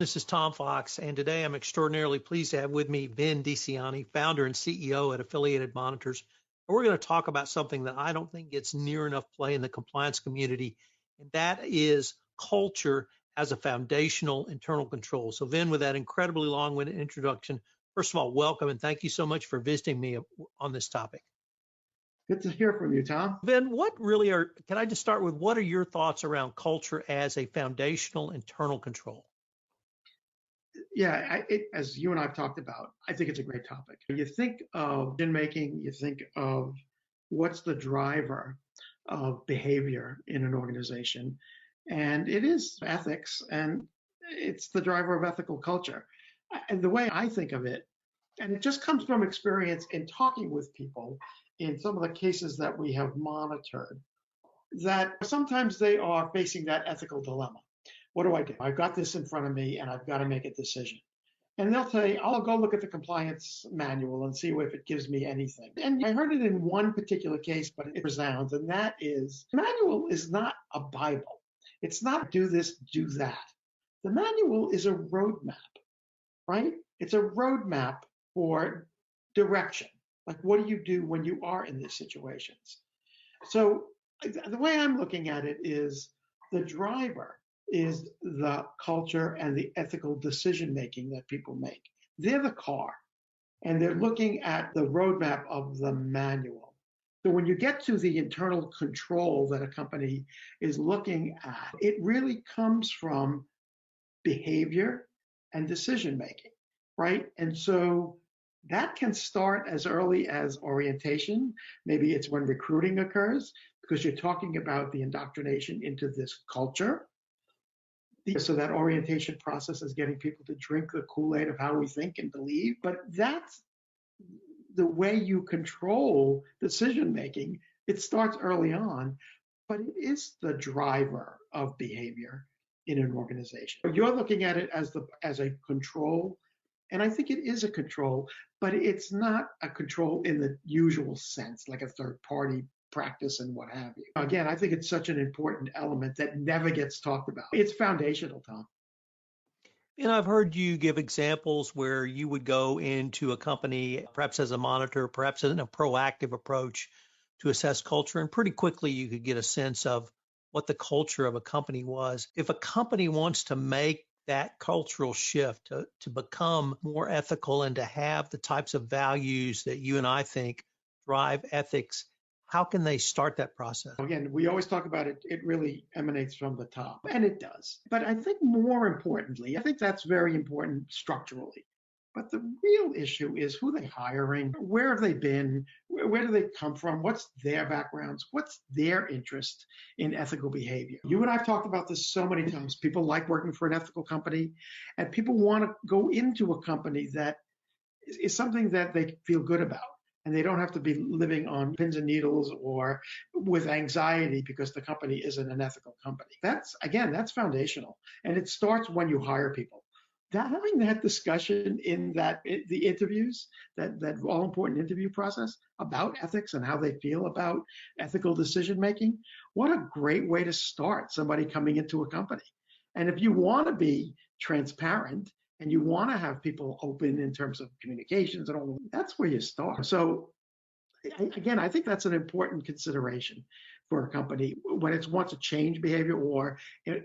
This is Tom Fox, and today I'm extraordinarily pleased to have with me Vin DiCianni, founder and CEO at Affiliated Monitors. And we're going to talk about something that I don't think gets near enough play in the compliance community, and that is culture as a foundational internal control. So, Vin, with that incredibly long-winded introduction, first of all, welcome, and thank you so much for visiting me on this topic. Good to hear from you, Tom. Vin, can I just start with what are your thoughts around culture as a foundational internal control? Yeah, as you and I have talked about, I think it's a great topic. You think of decision making, you think of what's the driver of behavior in an organization, and it is ethics, and it's the driver of ethical culture. And the way I think of it, and it just comes from experience in talking with people in some of the cases that we have monitored, that sometimes they are facing that ethical dilemma. What do I do? I've got this in front of me and I've got to make a decision. And they'll say, I'll go look at the compliance manual and see if it gives me anything. And I heard it in one particular case, but it resounds, and that is, the manual is not a Bible. It's not do this, do that. The manual is a roadmap, right? It's a roadmap for direction. Like, what do you do when you are in these situations? So the way I'm looking at it is the driver is the culture and the ethical decision making that people make. They're the car, and they're looking at the roadmap of the manual. So when you get to the internal control that a company is looking at, it really comes from behavior and decision making, right? And so that can start as early as orientation. Maybe it's when recruiting occurs, because you're talking about the indoctrination into this culture. So that orientation process is getting people to drink the Kool-Aid of how we think and believe. But that's the way you control decision making. It starts early on, but it is the driver of behavior in an organization. You're looking at it as a control, and I think it is a control, but it's not a control in the usual sense, like a third party practice and what have you. Again, I think it's such an important element that never gets talked about. It's foundational, Tom. And I've heard you give examples where you would go into a company, perhaps as a monitor, perhaps in a proactive approach to assess culture, and pretty quickly you could get a sense of what the culture of a company was. If a company wants to make that cultural shift to become more ethical and to have the types of values that you and I think drive ethics, how can they start that process? Again, we always talk about it. It really emanates from the top, and it does. But I think more importantly, I think that's very important structurally. But the real issue is who they're hiring, where have they been, where do they come from, what's their backgrounds, what's their interest in ethical behavior. You and I have talked about this so many times. People like working for an ethical company, and people want to go into a company that is something that they feel good about. And they don't have to be living on pins and needles or with anxiety because the company isn't an ethical company. That's foundational. And it starts when you hire people. Having that discussion in the interviews, that all important interview process about ethics and how they feel about ethical decision making, what a great way to start somebody coming into a company. And if you want to be transparent and you want to have people open in terms of communications and all, that's where you start. So again, I think that's an important consideration for a company when it wants to change behavior or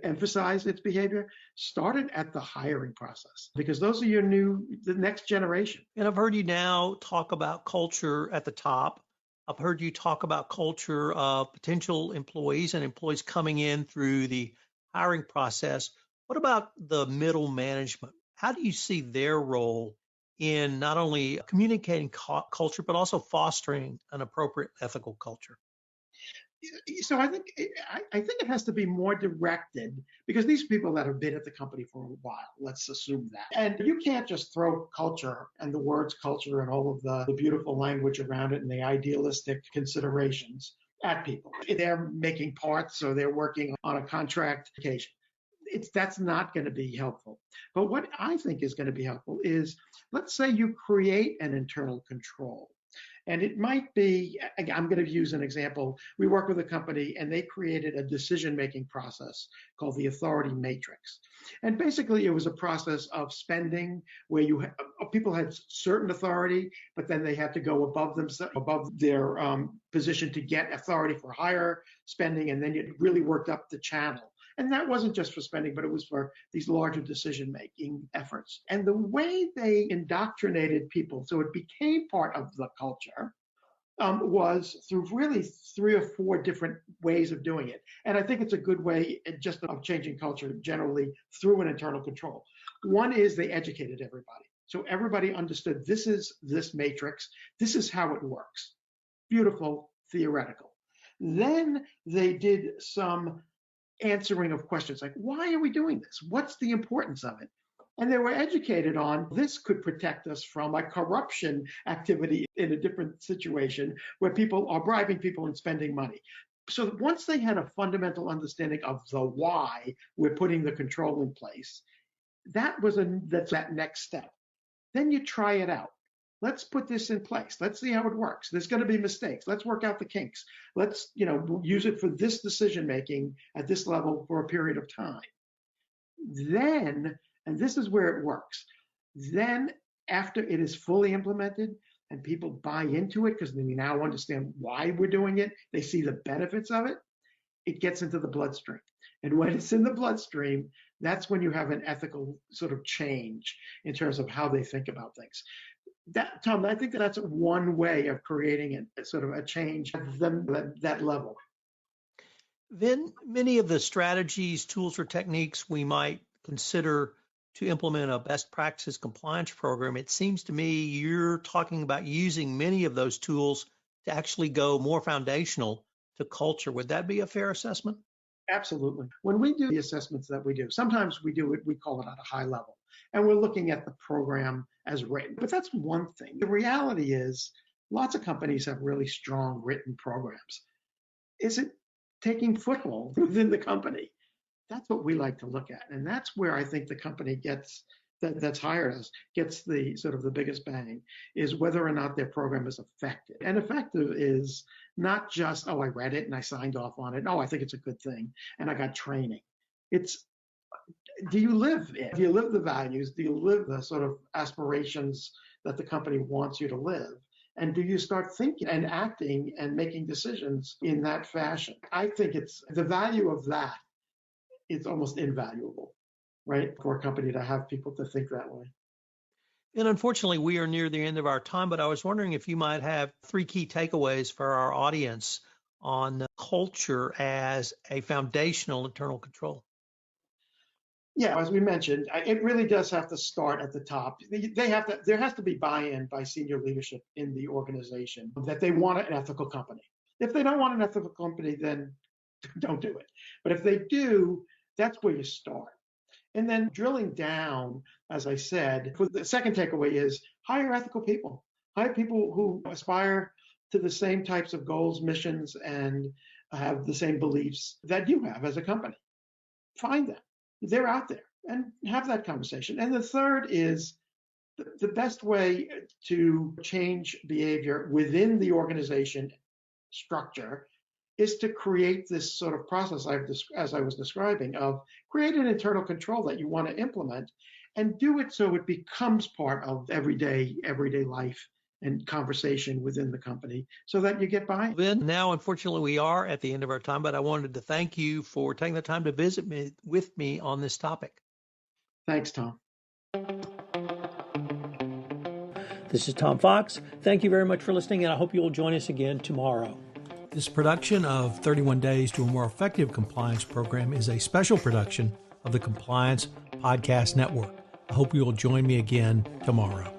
emphasize its behavior. Start it at the hiring process, because those are the next generation. And I've heard you now talk about culture at the top. I've heard you talk about culture of potential employees and employees coming in through the hiring process. What about the middle management? How do you see their role in not only communicating culture, but also fostering an appropriate ethical culture? So I think it has to be more directed, because these people that have been at the company for a while, let's assume that. And you can't just throw culture and the words culture and all of the beautiful language around it and the idealistic considerations at people. They're making parts or they're working on a contract occasion. That's not going to be helpful. But what I think is going to be helpful is, let's say you create an internal control And it might be, I'm going to use an example. We work with a company and they created a decision-making process called the authority matrix. And basically it was a process of spending where people had certain authority, but then they had to go above their position to get authority for higher spending. And then it really worked up the channel. And that wasn't just for spending, but it was for these larger decision-making efforts. And the way they indoctrinated people, so it became part of the culture, was through really 3 or 4 different ways of doing it. And I think it's a good way just of changing culture generally through an internal control. One is they educated everybody. So everybody understood this is this matrix, this is how it works. Beautiful, theoretical. Then they did some answering of questions like, why are we doing this? What's the importance of it? And they were educated on this could protect us from a corruption activity in a different situation where people are bribing people and spending money. So once they had a fundamental understanding of the why we're putting the control in place, that's that next step. Then you try it out. Let's put this in place. Let's see how it works. There's going to be mistakes. Let's work out the kinks. Let's, use it for this decision making at this level for a period of time. Then, and this is where it works, then after it is fully implemented and people buy into it because they now understand why we're doing it, they see the benefits of it, it gets into the bloodstream. And when it's in the bloodstream, that's when you have an ethical sort of change in terms of how they think about things. Tom, I think that's one way of creating a sort of a change at that level. Then many of the strategies, tools, or techniques we might consider to implement a best practices compliance program, it seems to me you're talking about using many of those tools to actually go more foundational to culture. Would that be a fair assessment? Absolutely. When we do the assessments that we do, sometimes we call it at a high level, and we're looking at the program as written. But that's one thing. The reality is lots of companies have really strong written programs. Is it taking foothold within the company? That's what we like to look at. And that's where I think the company that's hired us gets the sort of the biggest bang, is whether or not their program is effective. And effective is not just, oh, I read it and I signed off on it. Oh, I think it's a good thing and I got training. It's, do you live it? Do you live the values? Do you live the sort of aspirations that the company wants you to live? And do you start thinking and acting and making decisions in that fashion? I think it's the value of that. It's almost invaluable, right, for a company to have people to think that way. And unfortunately, we are near the end of our time, but I was wondering if you might have 3 key takeaways for our audience on culture as a foundational internal control. Yeah, as we mentioned, it really does have to start at the top. There has to be buy-in by senior leadership in the organization that they want an ethical company. If they don't want an ethical company, then don't do it. But if they do, that's where you start. And then drilling down, as I said, the second takeaway is hire ethical people. Hire people who aspire to the same types of goals, missions, and have the same beliefs that you have as a company. Find them. They're out there, and have that conversation. And the third is the best way to change behavior within the organization structure is to create this sort of process as I was describing, of create an internal control that you want to implement and do it so it becomes part of everyday life and conversation within the company so that you get by. Vin, now, unfortunately, we are at the end of our time, but I wanted to thank you for taking the time to visit with me on this topic. Thanks, Tom. This is Tom Fox. Thank you very much for listening, and I hope you will join us again tomorrow. This production of 31 Days to a More Effective Compliance Program is a special production of the Compliance Podcast Network. I hope you will join me again tomorrow.